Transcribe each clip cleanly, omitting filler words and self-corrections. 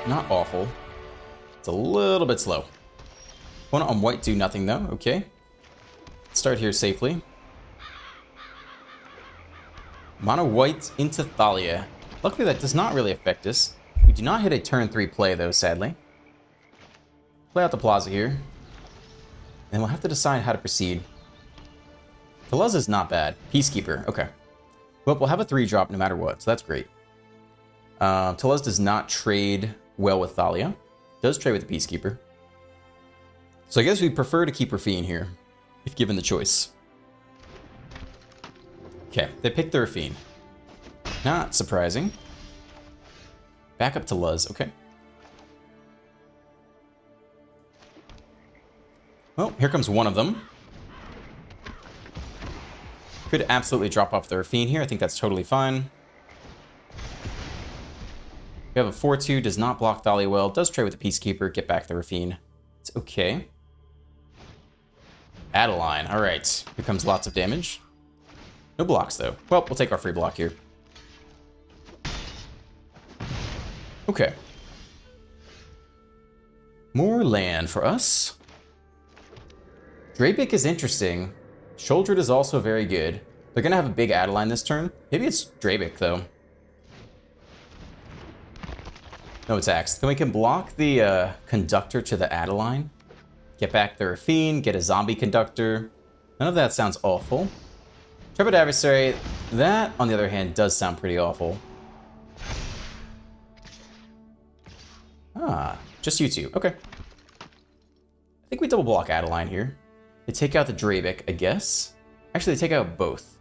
Not awful. It's a little bit slow. Opponent on white do nothing though. Okay. Start here safely. Mono white into Thalia. Luckily that does not really affect us. We do not hit a turn 3 play though, sadly. Play out the plaza here. And we'll have to decide how to proceed. Toluz is not bad. Peacekeeper, okay. Well, we'll have a 3-drop no matter what, so that's great. Toluz does not trade well with Thalia. Does trade with the Peacekeeper. So I guess we prefer to keep Rafine here, if given the choice. Okay, they picked the Rafine. Not surprising. Back up to Luz, okay. Well, here comes one of them. Could absolutely drop off the Rafine here. I think that's totally fine. We have a 4-2, does not block Thalia well, does trade with the Peacekeeper, get back the Rafine. It's okay. Adeline, alright. Here comes lots of damage. No blocks though. Well, we'll take our free block here. Okay. More land for us. Drapik is interesting. Sholdred is also very good. They're gonna have a big Adeline this turn. Maybe it's Drapik though. No attacks. Then we can block the conductor to the Adeline. Get back the Rafine, get a zombie conductor. None of that sounds awful. Trepid Adversary, that on the other hand does sound pretty awful. Ah, just you two, okay. I think we double block Adeline here. They take out the Drapik, I guess. Actually, they take out both.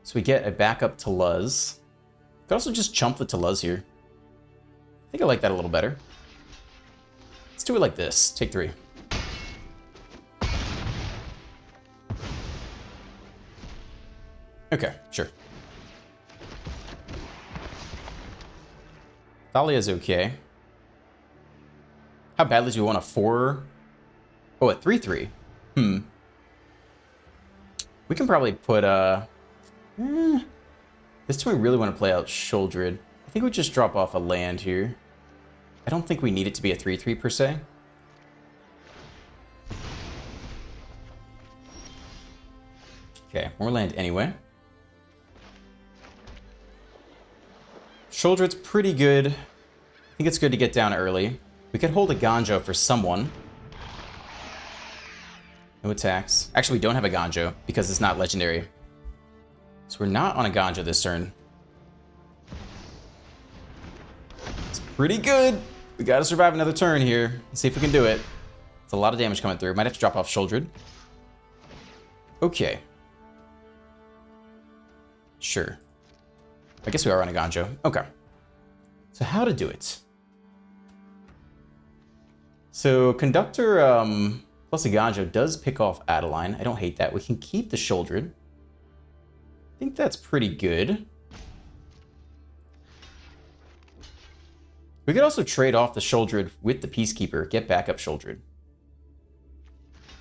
So we get a backup Toluz. Could also just chump the Toluz here. I think I like that a little better. Let's do it like this. Take 3. Okay, sure. Thalia's okay. How badly do you want a 4? Oh, a 3-3. We can probably put this time we really want to play out Sholdred. I think we just drop off a land here. I don't think we need it to be a 3-3 per se. Okay, more land anyway. Sholdred's pretty good. I think it's good to get down early. We could hold a Ganjo for someone. No attacks. Actually, we don't have a Ganjo because it's not legendary. So we're not on a Ganjo this turn. It's pretty good. We gotta survive another turn here. Let's see if we can do it. It's a lot of damage coming through. Might have to drop off Sholdred. Okay. Sure. I guess we are on a Ganjo. Okay. So how to do it? So Conductor plus a Ganjo does pick off Adeline. I don't hate that. We can keep the Sholdred. I think that's pretty good. We could also trade off the Sholdred with the Peacekeeper, get backup Sholdred.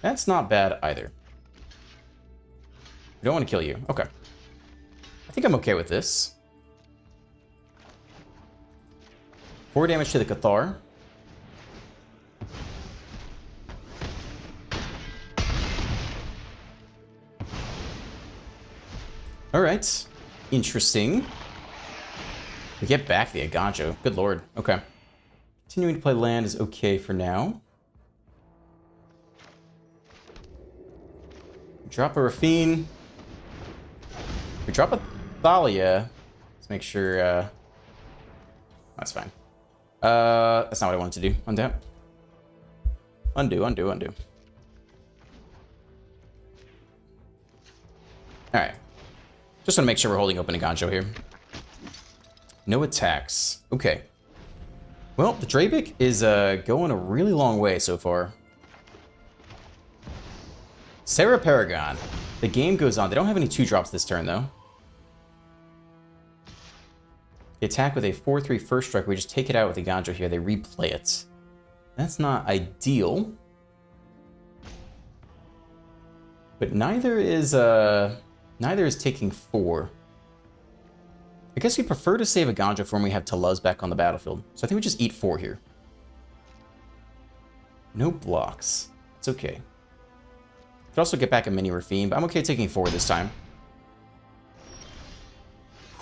That's not bad either. We don't want to kill you. Okay. I think I'm okay with this. 4 damage to the Cathar. Alright. Interesting. We get back the Aganjo. Good lord. Okay. Continuing to play land is okay for now. Drop a Rafine. We drop a Thalia. Let's make sure, that's fine. That's not what I wanted to do. Untap. Undo, undo, undo. Alright. Just want to make sure we're holding open a Ganjo here. No attacks. Okay. Well, the Drapik is going a really long way so far. Sarah Paragon. The game goes on. They don't have any 2-drops this turn, though. They attack with a 4-3 first strike. We just take it out with a Ganjo here. They replay it. That's not ideal. But neither is taking 4. I guess we prefer to save a Ganja for when we have Toluz back on the battlefield. So I think we just eat 4 here. No blocks. It's okay. Could also get back a mini Rafine, but I'm okay taking 4 this time.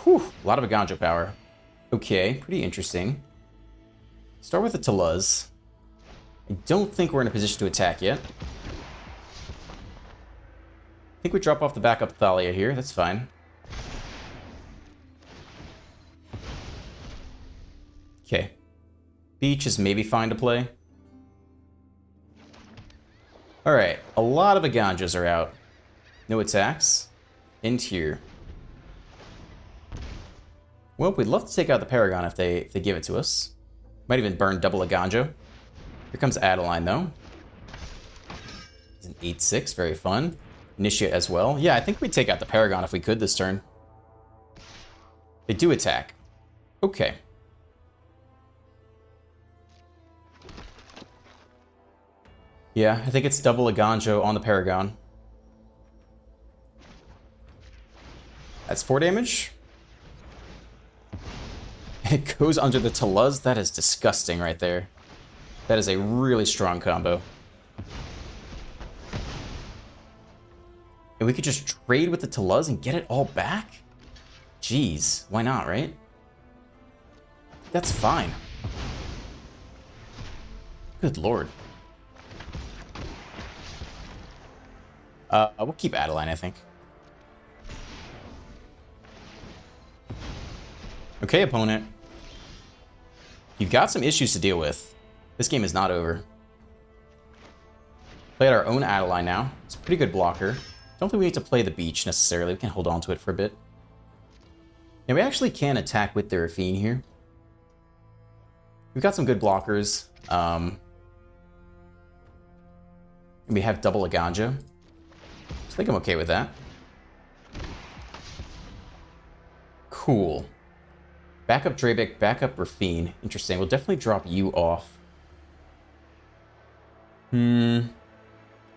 Whew, a lot of Ganja power. Okay, pretty interesting. Start with the Toluz. I don't think we're in a position to attack yet. I think we drop off the backup Thalia here. That's fine. Okay. Beach is maybe fine to play. Alright, a lot of Aganjas are out. No attacks. End here. Well, we'd love to take out the Paragon if they give it to us. Might even burn double Aganja. Here comes Adeline, though. It's an 8-6, very fun. Initiate as well. Yeah, I think we'd take out the Paragon if we could this turn. They do attack. Okay. Yeah, I think it's double Aganjo on the Paragon. That's 4 damage. It goes under the Toluz. That is disgusting right there. That is a really strong combo. And we could just trade with the Toluz and get it all back? Jeez, why not, right? That's fine. Good lord. We'll keep Adeline, I think. Okay, opponent. You've got some issues to deal with. This game is not over. Play our own Adeline now. It's a pretty good blocker. Don't think we need to play the beach necessarily. We can hold on to it for a bit. And we actually can attack with the Rafine here. We've got some good blockers. And we have double Aganja. I think I'm okay with that. Cool. Backup Drabik, backup Rafine. Interesting. We'll definitely drop you off. We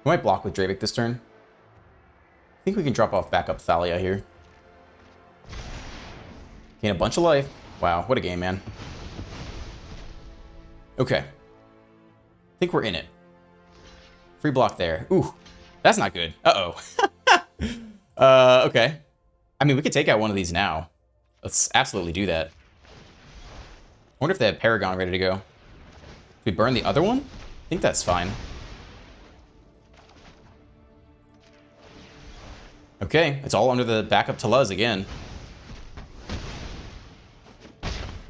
might block with Drabik this turn. I think we can drop off backup Thalia here. Gain a bunch of life. Wow, what a game, man. Okay. I think we're in it. Free block there. Ooh, that's not good. Uh-oh. Okay. I mean, we could take out one of these now. Let's absolutely do that. I wonder if they have Paragon ready to go. If we burn the other one? I think that's fine. Okay, it's all under the backup Toluz again.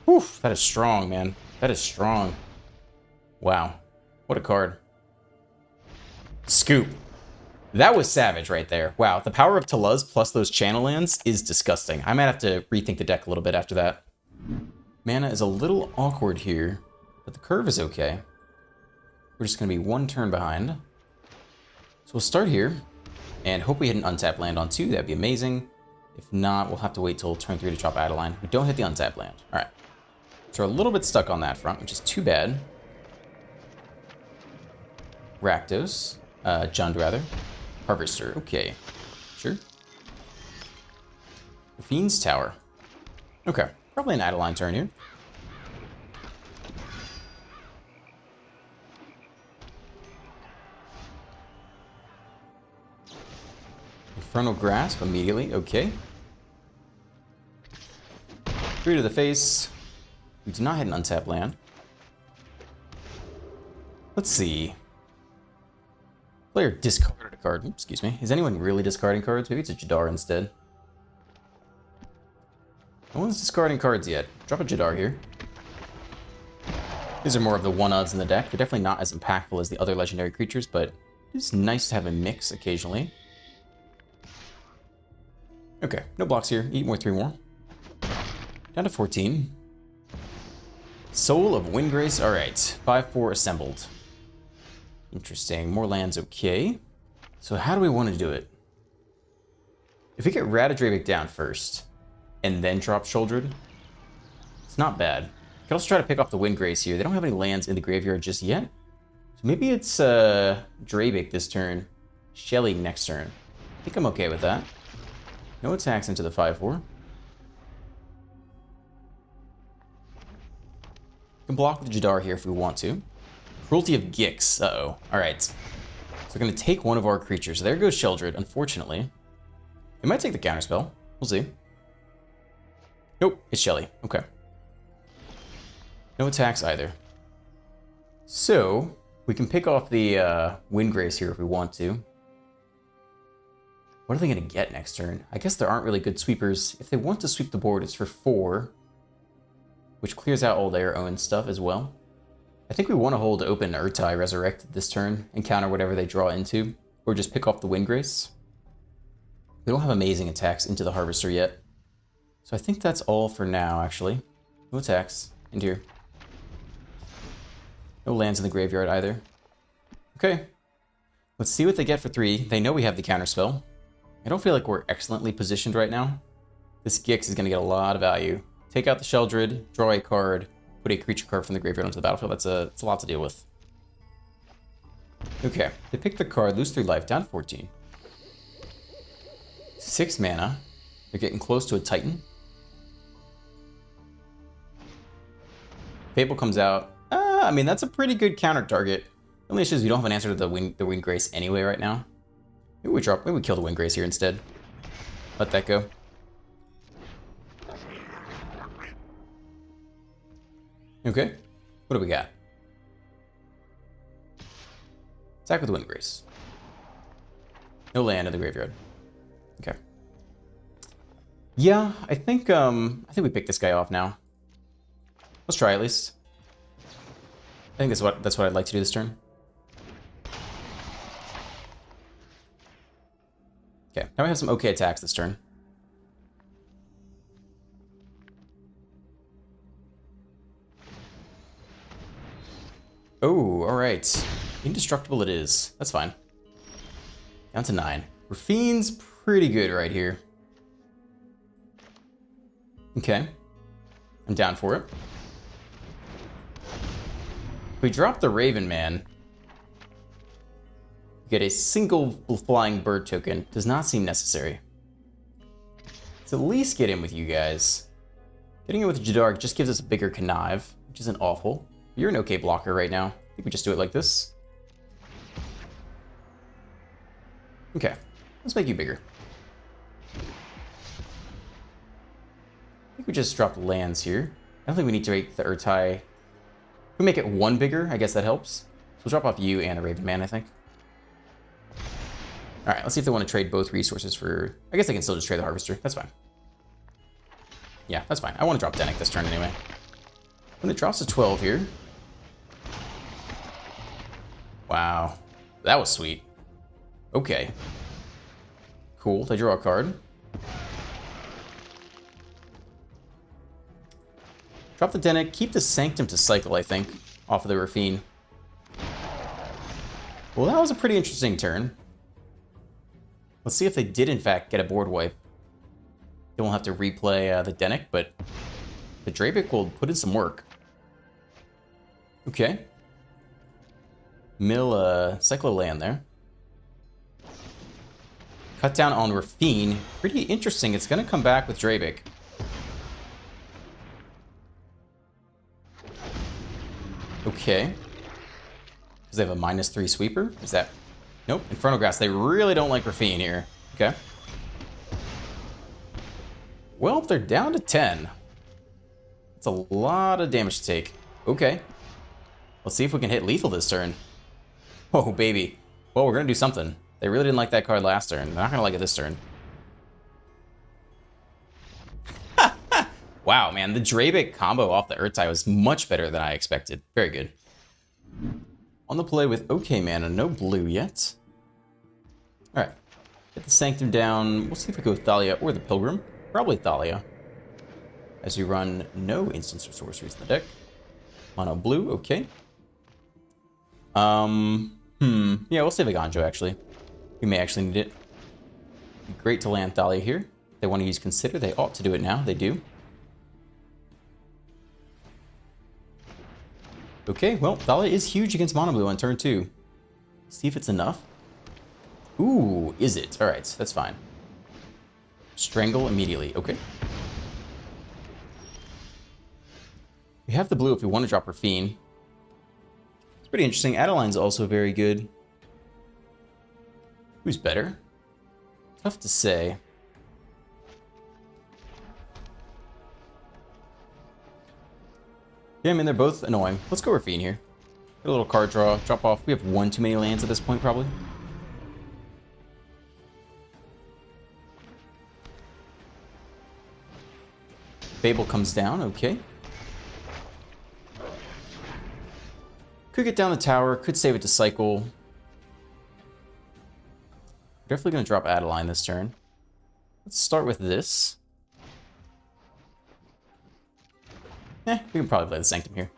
Whew, that is strong, man. That is strong. Wow. What a card. Scoop. That was savage right there. Wow, the power of Toluz plus those channel lands is disgusting. I might have to rethink the deck a little bit after that. Mana is a little awkward here, but the curve is okay. We're just going to be 1 turn behind. So we'll start here and hope we hit an untapped land on 2. That'd be amazing. If not, we'll have to wait till turn 3 to drop Adeline. We don't hit the untapped land. All right. So we're a little bit stuck on that front, which is too bad. Rakdos. Jund, rather. Harvester. Okay. Sure. Fiend's Tower. Okay. Probably an Adeline turn here. Infernal Grasp immediately. Okay. 3 to the face. We do not hit an untapped land. Let's see. Player discarded a card. Oops, excuse me. Is anyone really discarding cards? Maybe it's a Jadar instead. No one's discarding cards yet. Drop a Jadar here. These are more of the 1-odds in the deck. They're definitely not as impactful as the other legendary creatures, but it's nice to have a mix occasionally. Okay, no blocks here. Eat more, 3 more. Down to 14. Soul of Windgrace. All right, 5-4 assembled. Interesting. More lands, okay. So how do we want to do it? If we get Radadravik down first, and then drop Shouldered, it's not bad. We can also try to pick off the Windgrace here. They don't have any lands in the graveyard just yet. So maybe it's Dravik this turn, Shelly next turn. I think I'm okay with that. No attacks into the 5-4. We can block with Jadar here if we want to. Cruelty of Gix. Uh-oh. Alright. So we're going to take one of our creatures. There goes Sheldred, unfortunately. It might take the counterspell. We'll see. Nope, it's Shelly. Okay. No attacks either. So, we can pick off the Windgrace here if we want to. What are they going to get next turn? I guess there aren't really good sweepers. If they want to sweep the board, it's for 4. Which clears out all their own stuff as well. I think we want to hold open Urtai Resurrected this turn and counter whatever they draw into. Or just pick off the Windgrace. We don't have amazing attacks into the Harvester yet. So I think that's all for now, actually. No attacks into here. No lands in the graveyard either. Okay. Let's see what they get for 3. They know we have the counterspell. I don't feel like we're excellently positioned right now. This Gix is going to get a lot of value. Take out the Sheldred, draw a card, put a creature card from the graveyard onto the battlefield. That's a lot to deal with. Okay. They pick the card, lose 3 life, down to 14. 6 mana. They're getting close to a Titan. Fable comes out. I mean, that's a pretty good counter target. The only issue is we don't have an answer to the Windgrace anyway right now. Maybe we kill the Windgrace here instead. Let that go. Okay. What do we got? Attack with the Windgrace. No land in the graveyard. Okay. Yeah, I think we pick this guy off now. Let's try at least. I think that's what I'd like to do this turn. Okay, now we have some okay attacks this turn. Oh, alright. Indestructible it is. That's fine. Down to 9. Rafine's pretty good right here. Okay. I'm down for it. If we drop the Raven Man, get a single flying bird token. Does not seem necessary. Let's at least get in with you guys. Getting in with Jadar just gives us a bigger Connive, which isn't awful. You're an okay blocker right now. I think we just do it like this. Okay, let's make you bigger. I think we just dropped lands here. I don't think we need to make the Urtai. If we make it 1 bigger, I guess that helps. So we'll drop off you and the Raven Man, I think. Alright, let's see if they want to trade both resources for... I guess they can still just trade the Harvester. That's fine. Yeah, that's fine. I want to drop Dennick this turn anyway. When it drops to 12 here. Wow. That was sweet. Okay. Cool. They draw a card. Drop the Dennick. Keep the Sanctum to cycle, I think, off of the Rafine. Well, that was a pretty interesting turn. Let's see if they did, in fact, get a board wipe. They won't have to replay the Dennick, but the Drabic will put in some work. Okay. Mill, cycle land there. Cut down on Rafine. Pretty interesting. It's going to come back with Drabic. Okay. Does they have a -3 sweeper? Is that... Nope. Infernal Grasp. They really don't like Rafine here. Okay. Well, they're down to 10. That's a lot of damage to take. Okay. Let's see if we can hit lethal this turn. Oh, baby. Well, we're going to do something. They really didn't like that card last turn. They're not going to like it this turn. Wow, man. The Drabic combo off the Urtai was much better than I expected. Very good. On the play with okay mana. No blue yet. Alright. Get the Sanctum down. We'll see if we go with Thalia or the Pilgrim. Probably Thalia. As we run no instants or sorceries in the deck. Mono blue, okay. Yeah, we'll save a Ganjo, actually. We may actually need it. Great to land Thalia here. If they want to use Consider, they ought to do it now. They do. Okay, well, Thalia is huge against Mono Blue on turn 2. See if it's enough. Ooh, is it? Alright, that's fine. Strangle immediately. Okay. We We have the blue if we want to drop Rafine. It's pretty interesting. Adeline's also very good. Who's better? Tough to say. Yeah, I mean, they're both annoying. Let's go Rafine here. Get a little card draw, drop off. We have one too many lands at this point, probably. Fable comes down, okay. Could get down the tower, could save it to cycle. Definitely going to drop Adeline this turn. Let's start with this. We can probably play the Sanctum here.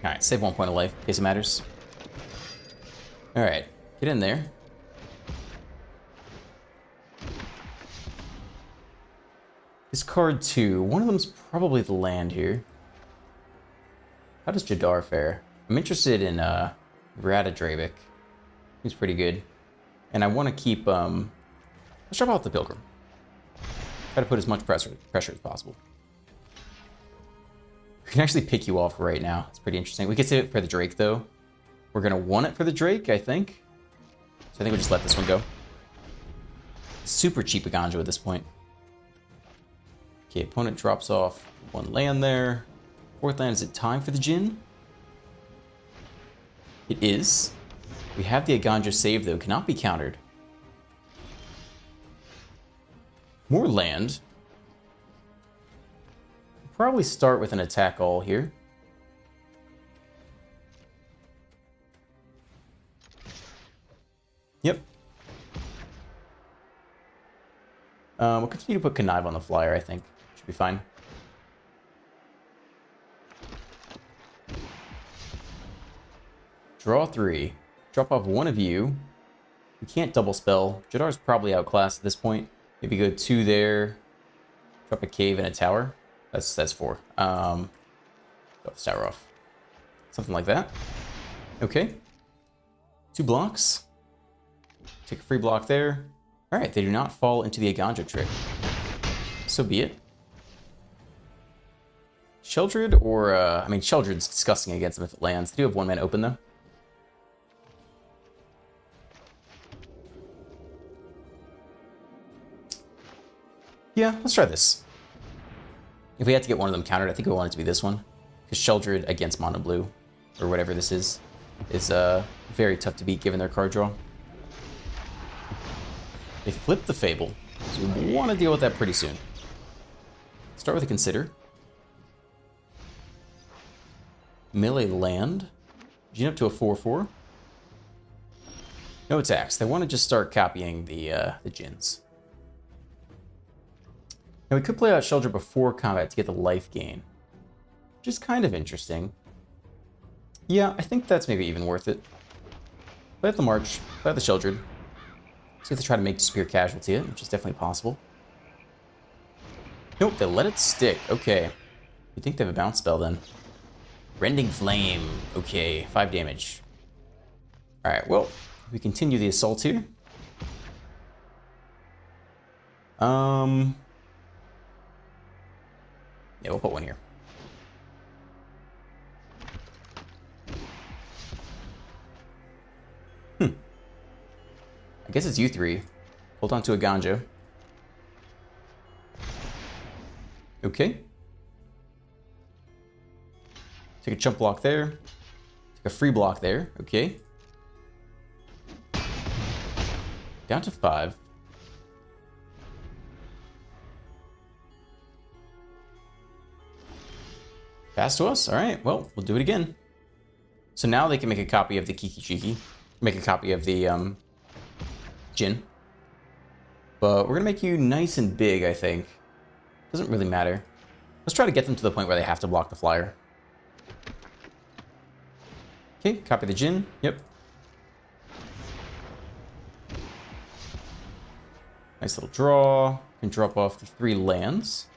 Alright, save 1 point of life in case it matters. Alright, get in there. Discard 2. One of them's probably the land here. How does Jadar fare? I'm interested in Rada Dravik. He's pretty good. And I want to keep, let's drop out the Pilgrim. Try to put as much pressure as possible. We can actually pick you off right now. It's pretty interesting. We could save it for the Drake, though. We're going to want it for the Drake, I think. So I think we'll just let this one go. Super cheap Aganjo at this point. Okay, opponent drops off one land there. Fourth land, is it time for the Djinn? It is. We have the Aganjo save, though. Cannot be countered. More land. Probably start with an attack all here. Yep. We'll continue to put Connive on the flyer, I think. Should be fine. Draw 3. Drop off one of you. We can't double spell. Jadar's probably outclassed at this point. Maybe go 2 there. Drop a cave and a tower. That's 4. Drop the tower off. Something like that. Okay. 2 blocks. Take a free block there. Alright, they do not fall into the Aganjo trick. So be it. Sheldred or, I mean, Sheldred's disgusting against them if it lands. They do have 1 man open, though. Yeah, let's try this. If we had to get one of them countered, I think we want it to be this one. Because Sheldred against Mono Blue, or whatever this is very tough to beat given their card draw. They flip the Fable, so we want to deal with that pretty soon. Start with a Consider. Mill a land. Djinn up to a 4/4. No attacks. They want to just start copying the Djinns. Now we could play out Sheldred before combat to get the life gain, which is kind of interesting. Yeah, I think that's maybe even worth it. Play out the March, play out the Sheldred. See if they try to make Spear Casualty it, which is definitely possible. Nope, they let it stick. Okay. You think they have a bounce spell then? Rending Flame. Okay, 5 damage. Alright, well, we continue the assault here. Yeah, we'll put 1 here. I guess it's you 3. Hold on to a Aganjo. Okay. Take a chump block there. Take a free block there. Okay. Down to 5. Pass to us? Alright, well, we'll do it again. So now they can make a copy of the Kiki Chiki. Make a copy of the Djinn. But we're gonna make you nice and big, I think. Doesn't really matter. Let's try to get them to the point where they have to block the flyer. Okay, copy the Djinn. Yep. Nice little draw. Can drop off the 3 lands.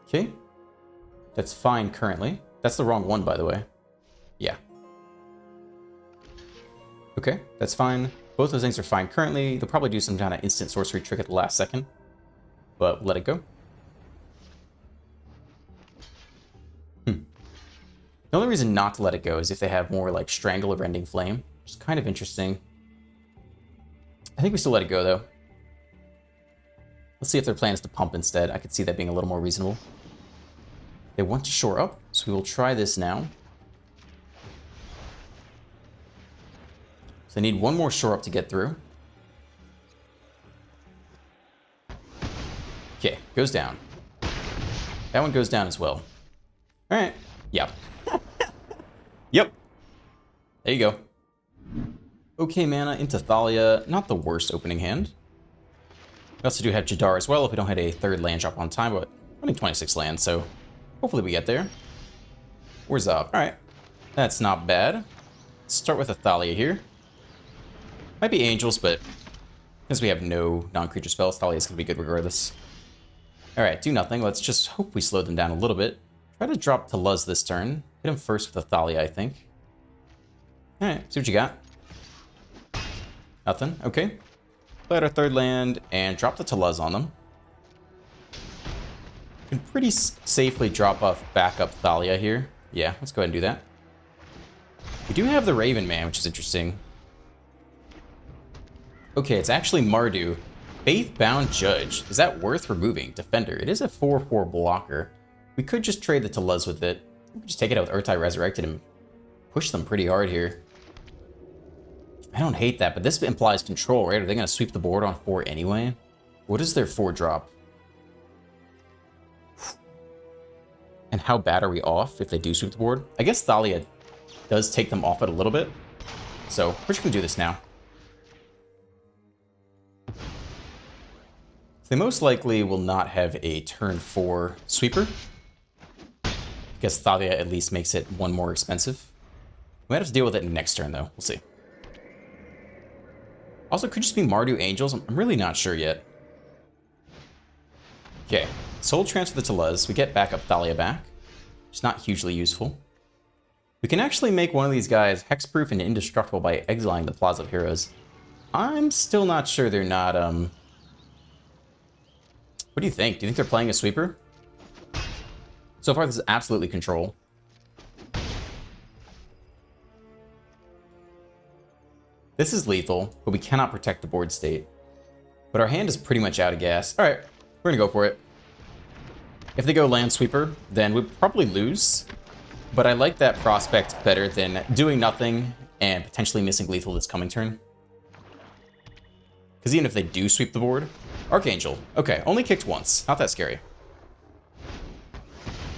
Okay. That's fine currently. That's the wrong one, by the way. Yeah. Okay, that's fine. Both those things are fine currently. They'll probably do some kind of instant sorcery trick at the last second. but let it go. The only reason not to let it go is if they have more like Strangle or Rending Flame, which is kind of interesting. I think we still let it go though. Let's see if their plan is to pump instead. I could see that being a little more reasonable. They want to shore up, so we will try this now. So they need one more shore up to get through. Okay, goes down. That one goes down as well. All right. Yep. Yep. There you go. Okay, mana into Thalia. Not the worst opening hand. We also do have Jadar as well if we don't hit a third land drop on time, but only 26 lands, so hopefully we get there. Where's up? All right. That's not bad. Let's start with a Thalia here. Might be Angels, but because we have no non-creature spells, Thalia is going to be good regardless. All right, do nothing. Let's just hope we slow them down a little bit. Try to drop Toluz this turn. Hit him first with a Thalia, I think. All right, see what you got. Nothing. Okay. Play out our third land and drop the Toluz on them. Can pretty safely drop off backup Thalia here. Yeah, let's go ahead and do that. We do have the Raven Man, which is interesting. Okay, it's actually Mardu. Faith-Bound Judge. Is that worth removing? Defender. It is a 4/4 blocker. We could just trade the Toluz with it. We could just take it out with Urtai Resurrected and push them pretty hard here. I don't hate that, but this implies control, right? Are they going to sweep the board on 4 anyway? What is their 4-drop? And how bad are we off if they do sweep the board? I guess Thalia does take them off it a little bit. So we're just going to do this now. They most likely will not have a turn 4 sweeper. I guess Thalia at least makes it one more expensive. We might have to deal with it next turn, though. We'll see. Also, could just be Mardu Angels. I'm really not sure yet. Okay. Soul Transfer the Toluz. We get backup Thalia back. It's not hugely useful. We can actually make one of these guys hexproof and indestructible by exiling the Plaza of Heroes. I'm still not sure they're not, What do you think? Do you think they're playing a sweeper? So far, this is absolutely control. This is lethal, but we cannot protect the board state. But our hand is pretty much out of gas. All right, we're gonna go for it. If they go land sweeper, then we'd probably lose. But I like that prospect better than doing nothing and potentially missing lethal this coming turn. Because even if they do sweep the board, Archangel. Okay, only kicked once. Not that scary.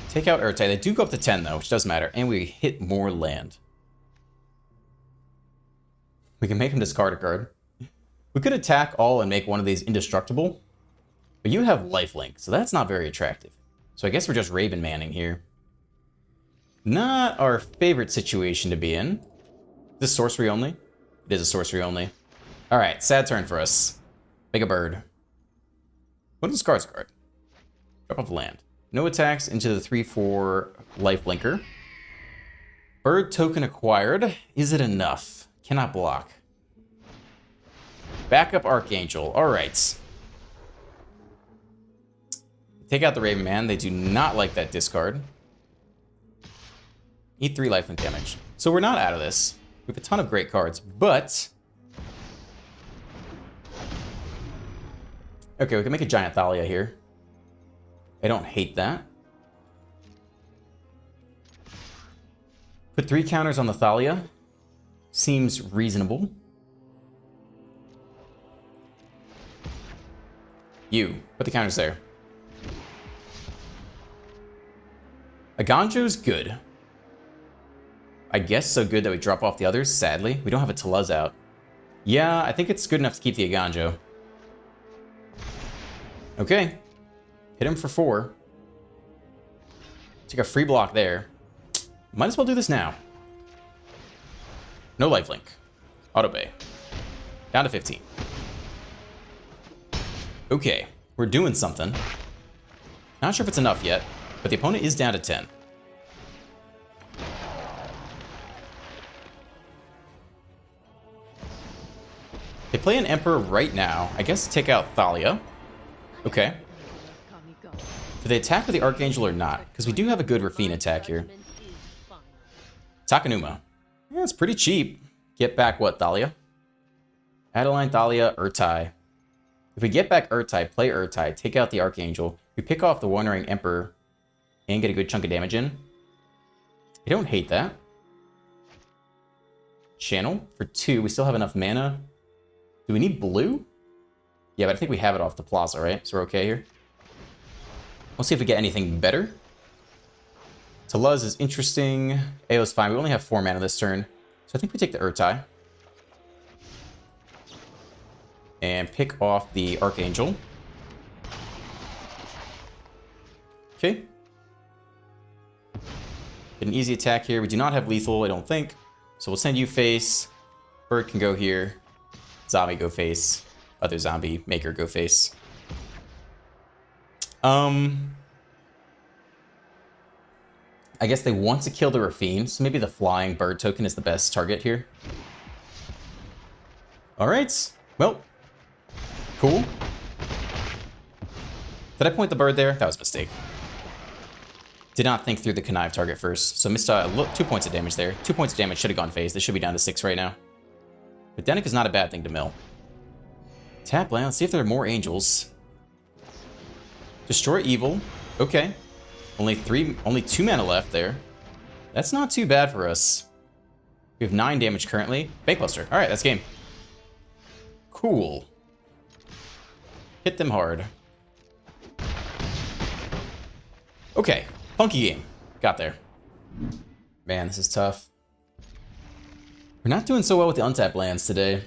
Take out Urtai. They do go up to 10, though, which does matter. And we hit more land. We can make him discard a card. We could attack all and make one of these indestructible. But you have lifelink, so that's not very attractive. So I guess we're just Raven Manning here. Not our favorite situation to be in. Is this sorcery only? It is a sorcery only. Alright, sad turn for us. Make a bird. What is discards card? Drop off land. No attacks into the 3/4 life blinker. Bird token acquired. Is it enough? Cannot block. Backup Archangel. Alright. Take out the Raven Man. They do not like that discard. Eat 3 lifelink damage. So we're not out of this. We have a ton of great cards, but... Okay, we can make a giant Thalia here. I don't hate that. Put 3 counters on the Thalia. Seems reasonable. You. Put the counters there. Aganjo's good. I guess so good that we drop off the others, sadly. We don't have a Toluz out. Yeah, I think it's good enough to keep the Aganjo. Okay. Hit him for 4. Take a free block there. Might as well do this now. No lifelink. Autobay. Down to 15. Okay. We're doing something. Not sure if it's enough yet, but the opponent is down to 10. They play an Emperor right now. I guess take out Thalia. Okay. Do they attack with the Archangel or not? Because we do have a good Rafine attack here. Takenuma. Yeah, it's pretty cheap. Get back what, Thalia? Adeline, Thalia, Urtai. If we get back Urtai, play Urtai, take out the Archangel, we pick off the Wandering Emperor, and get a good chunk of damage in. I don't hate that. Channel for 2. We still have enough mana. Do we need blue? Yeah, but I think we have it off the Plaza, right? So we're okay here. We'll see if we get anything better. Toluz is interesting. AO's fine. We only have 4 mana this turn. So I think we take the Urtai. And pick off the Archangel. Okay. Get an easy attack here. We do not have lethal, I don't think. So we'll send you face. Bird can go here. Zombie go face. Other zombie maker go face. I guess they want to kill the Rafine, so maybe the flying bird token is the best target here. Alright. Well. Cool. Did I point the bird there? That was a mistake. Did not think through the connive target first. So missed 2 points of damage there. 2 points of damage should have gone phase. They should be down to 6 right now. But Denick is not a bad thing to mill. Tap land. Let's see if there are more angels. Destroy evil. Okay. Only 2 mana left there. That's not too bad for us. We have 9 damage currently. Bankbuster. Alright, that's game. Cool. Hit them hard. Okay. Funky game. Got there. Man, this is tough. We're not doing so well with the untapped lands today.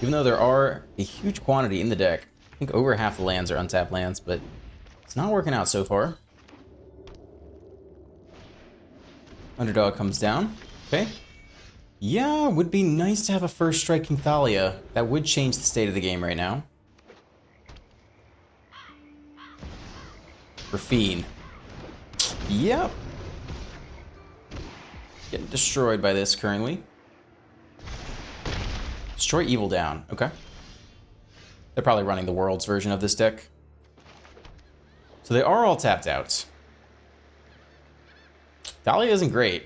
Even though there are a huge quantity in the deck. I think over half the lands are untapped lands, but it's not working out so far. Underdog comes down. Okay. Yeah, would be nice to have a first striking Thalia. That would change the state of the game right now. Rafine. Yep. Getting destroyed by this currently. Destroy evil down. Okay. They're probably running the world's version of this deck. So they are all tapped out. Thalia isn't great.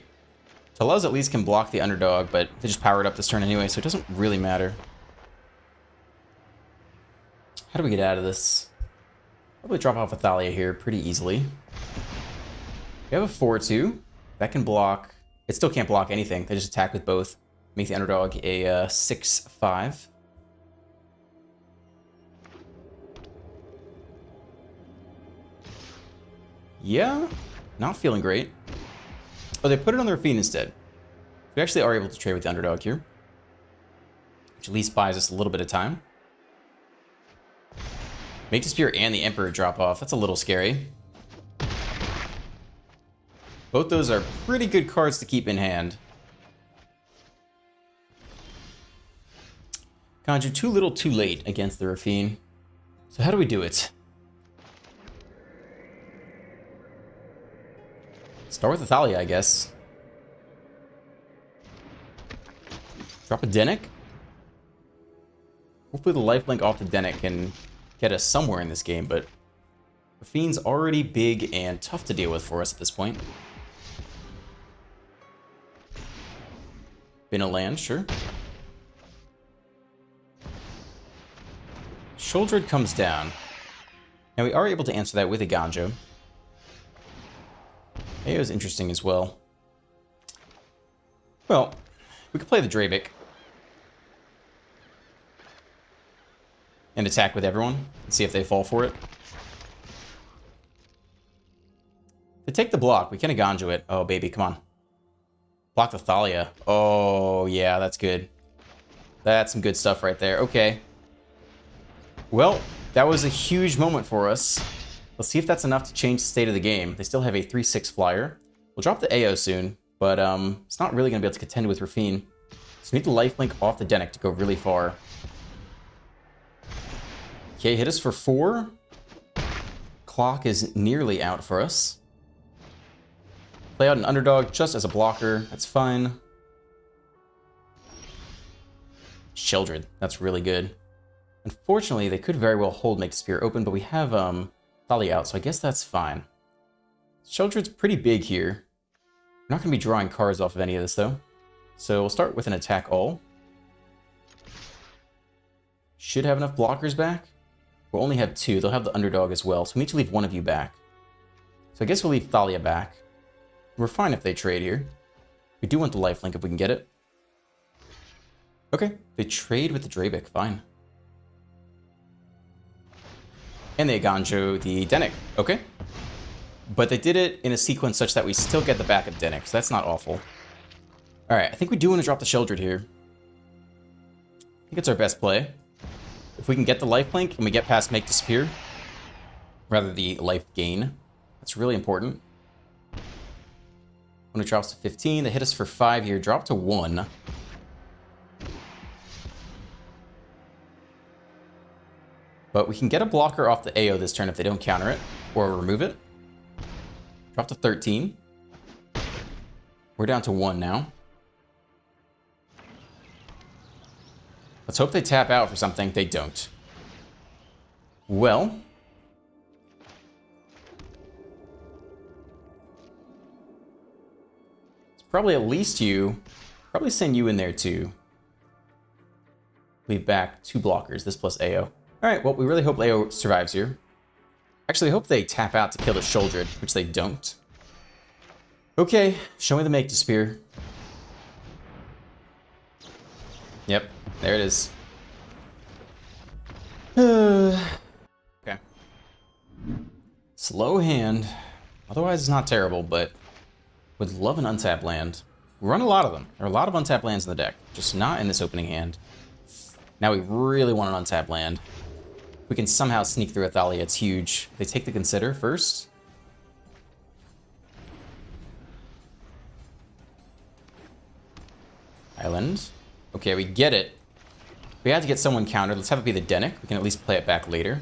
Toluz at least can block the underdog, but they just powered up this turn anyway, so it doesn't really matter. How do we get out of this? Probably drop off a Thalia here pretty easily. We have a 4-2. That can block. It still can't block anything. They just attack with both. Make the underdog a 6-5. Yeah, not feeling great. Oh, they put it on their feet instead. We actually are able to trade with the underdog here, which at least buys us a little bit of time. Make the Spear and the Emperor drop off. That's a little scary. Both those are pretty good cards to keep in hand. Conjure too little too late against the Rafine. So how do we do it? Start with the Thalia, I guess. Drop a Denick. Hopefully the lifelink off the Denick can get us somewhere in this game, but Rafine's already big and tough to deal with for us at this point. Been a land, sure. Sheoldred comes down. Now we are able to answer that with a Ganjo. AO is interesting as well. Well, we could play the Drabik. And attack with everyone and see if they fall for it. To take the block, we can Ganjo it. Oh, baby, come on. Block the Thalia. Oh, yeah, that's good. That's some good stuff right there. Okay. Well, that was a huge moment for us. Let's see if that's enough to change the state of the game. They still have a 3-6 flyer. We'll drop the AO soon, but it's not really going to be able to contend with Rafine. So we need the lifelink off the Denick to go really far. Okay, hit us for 4. Clock is nearly out for us. Play out an underdog just as a blocker. That's fine. Sheoldred. That's really good. Unfortunately, they could very well hold Make Spear open, but we have Thalia out, so I guess that's fine. Sheldred's pretty big here. We're not going to be drawing cards off of any of this, though. So we'll start with an attack all. Should have enough blockers back. We'll only have 2. They'll have the underdog as well, so we need to leave one of you back. So I guess we'll leave Thalia back. We're fine if they trade here. We do want the lifelink if we can get it. Okay, they trade with the Drabic, fine. And they Ganjo the Dennick, okay. But they did it in a sequence such that we still get the back of Dennick, so that's not awful. Alright, I think we do want to drop the Sheldred here. I think it's our best play. If we can get the lifelink and we get past Make Disappear, rather the life gain, that's really important. When it drops to 15, they hit us for 5 here, drop to 1. But we can get a blocker off the AO this turn if they don't counter it, or remove it. Drop to 13. We're down to 1 now. Let's hope they tap out for something. They don't. Well. It's probably at least you. Probably send you in there too. Leave back 2 blockers, this plus AO. Alright, well, we really hope AO survives here. Actually, I hope they tap out to kill the Sheldred, which they don't. Okay, show me the Make Disappear. Yep, there it is. Okay. Slow hand. Otherwise, it's not terrible, but would love an untapped land. We run a lot of them. There are a lot of untapped lands in the deck, just not in this opening hand. Now we really want an untapped land. If we can somehow sneak through a Thalia, it's huge. They take the Consider first. Island. Okay, we get it. We had to get someone countered. Let's have it be the Dennick. We can at least play it back later.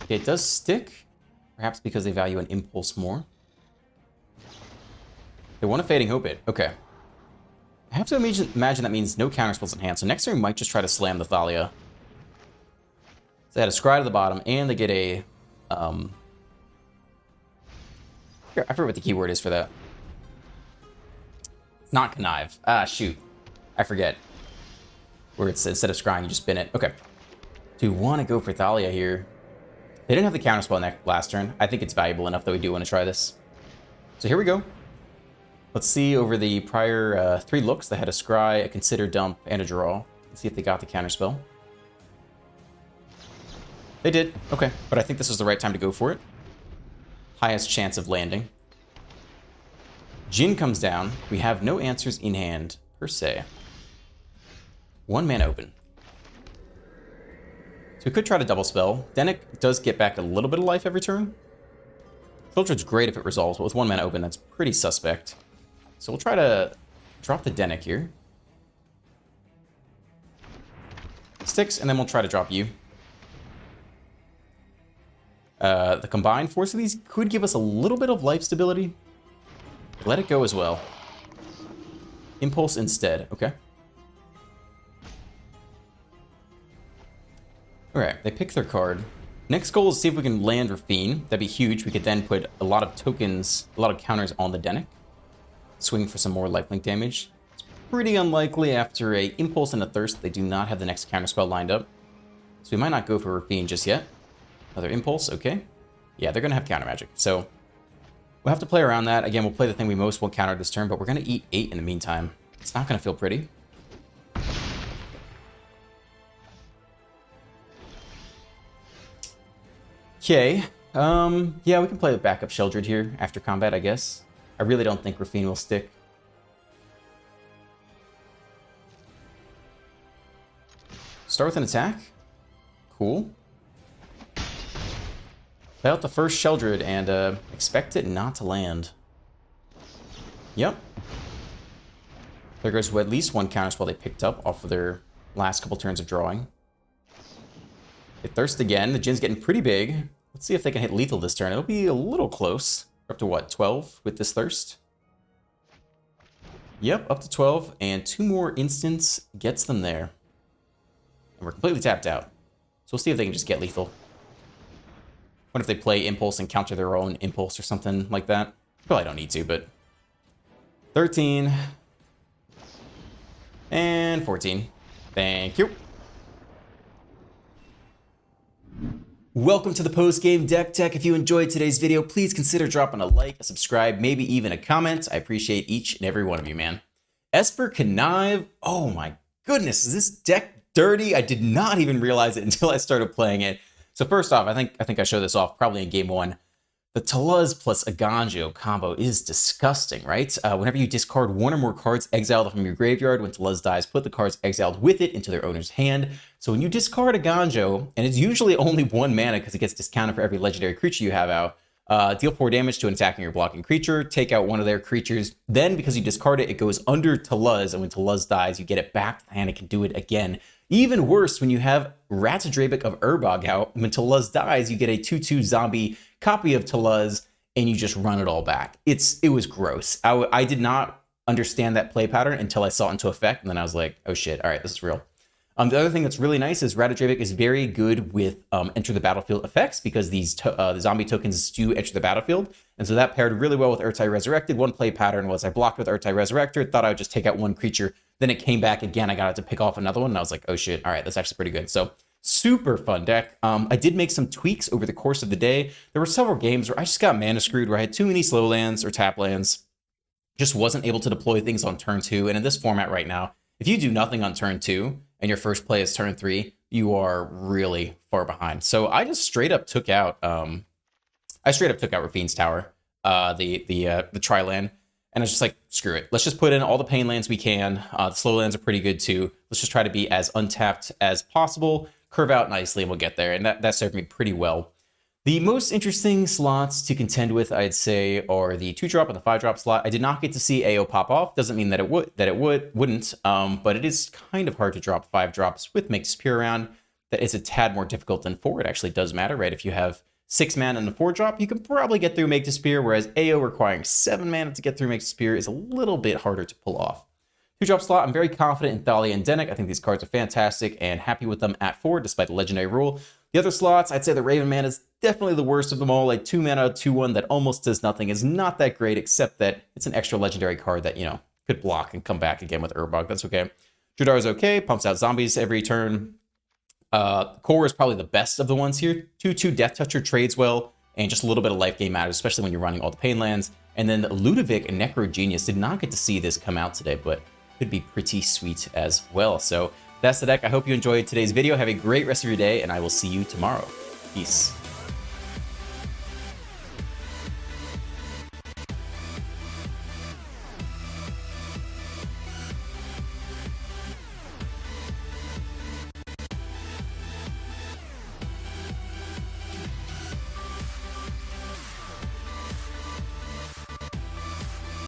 Okay, it does stick. Perhaps because they value an Impulse more. They want a Fading Hope it. Okay. I have to imagine that means no counterspells in hand. So next turn we might just try to slam the Thalia. So they had a Scry to the bottom, and they get a... I forget what the keyword is for that. It's not Connive. Ah, shoot. I forget. Where it's instead of scrying, you just spin it. Okay. Do we want to go for Thalia here? They didn't have the counterspell in that last turn. I think it's valuable enough that we do want to try this. So here we go. Let's see over the prior 3 looks. They had a Scry, a Consider, Dump, and a Draw. Let's see if they got the counterspell. They did. Okay. But I think this is the right time to go for it. Highest chance of landing. Jin comes down. We have no answers in hand, per se. 1 mana open. So we could try to double spell. Dennick does get back a little bit of life every turn. Sheldred's great if it resolves, but with 1 mana open, that's pretty suspect. So we'll try to drop the Dennick here. Sticks, and then we'll try to drop you. The combined force of these could give us a little bit of life stability. Let it go as well. Impulse instead, okay. Alright, they pick their card. Next goal is to see if we can land Rafine. That'd be huge. We could then put a lot of tokens, a lot of counters on the Dennick. Swing for some more lifelink damage. It's pretty unlikely after a Impulse and a Thirst, they do not have the next counterspell lined up. So we might not go for Rafine just yet. Another Impulse, okay. Yeah, they're going to have counter magic. So we'll have to play around that. Again, we'll play the thing we most will counter this turn, but we're going to eat 8 in the meantime. It's not going to feel pretty. Okay. Yeah, we can play the backup Sheldred here after combat, I guess. I really don't think Rafine will stick. Start with an attack. Cool. Play out the first Sheldred and expect it not to land. Yep. There goes at least 1 counterspell they picked up off of their last couple turns of drawing. They thirst again. The Jin's getting pretty big. Let's see if they can hit lethal this turn. It'll be a little close. Up to what, 12 with this thirst? Yep, up to 12. And 2 more instants gets them there. And we're completely tapped out. So we'll see if they can just get lethal. What if they play Impulse and counter their own Impulse or something like that? Probably don't need to, but 13 and 14. Thank you. Welcome to the post-game deck tech. If you enjoyed today's video, please consider dropping a like, a subscribe, maybe even a comment. I appreciate each and every one of you, man. Esper Connive. Oh my goodness, is this deck dirty? I did not even realize it until I started playing it. So first off, I think I showed this off probably in game 1. The Toluz plus Aganjo combo is disgusting, right? Whenever you discard one or more cards exiled from your graveyard, when Toluz dies, put the cards exiled with it into their owner's hand. So when you discard Aganjo, and it's usually only 1 mana because it gets discounted for every legendary creature you have out, deal 4 damage to an attacking or blocking creature, take out one of their creatures. Then, because you discard it, it goes under Toluz, and when Toluz dies, you get it back, and it can do it again. Even worse, when you have Ratzadrabic of Urbog out, when Toluz dies, you get a 2/2 zombie copy of Toluz, and you just run it all back. It was gross. I did not understand that play pattern until I saw it into effect, and then I was like, oh shit, all right, this is real. The other thing that's really nice is Ratzadrabic is very good with enter the battlefield effects, because these the zombie tokens do enter the battlefield, and so that paired really well with Urtai Resurrected. One play pattern was I blocked with Urtai Resurrected, thought I would just take out one creature, then it came back again, I got it to pick off another one, and I was like, oh shit, all right, that's actually pretty good. So super fun deck. I did make some tweaks over the course of the day. There were several games where I just got mana screwed, where I had too many slow lands or tap lands, just wasn't able to deploy things on turn 2, and in this format right now, if you do nothing on turn 2, and your first play is turn 3, you are really far behind. So I just straight up took out Rafine's Tower, the tri-land, and I was just like, screw it. Let's just put in all the pain lands we can. The slow lands are pretty good too. Let's just try to be as untapped as possible, curve out nicely, and we'll get there. And that served me pretty well. The most interesting slots to contend with, I'd say, are the 2-drop and the 5-drop slot. I did not get to see AO pop off. Doesn't mean that it wouldn't. But it is kind of hard to drop 5 drops with Make Disappear around. That is a tad more difficult than 4. It actually does matter, right? If you have 6 mana and a 4-drop, you can probably get through Make Disappear, whereas AO requiring 7 mana to get through Make Disappear is a little bit harder to pull off. 2-drop slot, I'm very confident in Thalia and Dennick. I think these cards are fantastic and happy with them at 4, despite the legendary rule. The other slots, I'd say the Raven Man is definitely the worst of them all. Like 2 mana, 2/1 that almost does nothing is not that great, except that it's an extra legendary card that, you know, could block and come back again with Urbog. That's okay. Judar is okay, pumps out zombies every turn. Core is probably the best of the ones here. 2/2 Death Toucher trades well, and just a little bit of life gain matters, especially when you're running all the pain lands. And then Ludovic and Necro Genius, did not get to see this come out today, but could be pretty sweet as well. So that's the deck. I hope you enjoyed today's video. Have a great rest of your day, and I will see you tomorrow. Peace.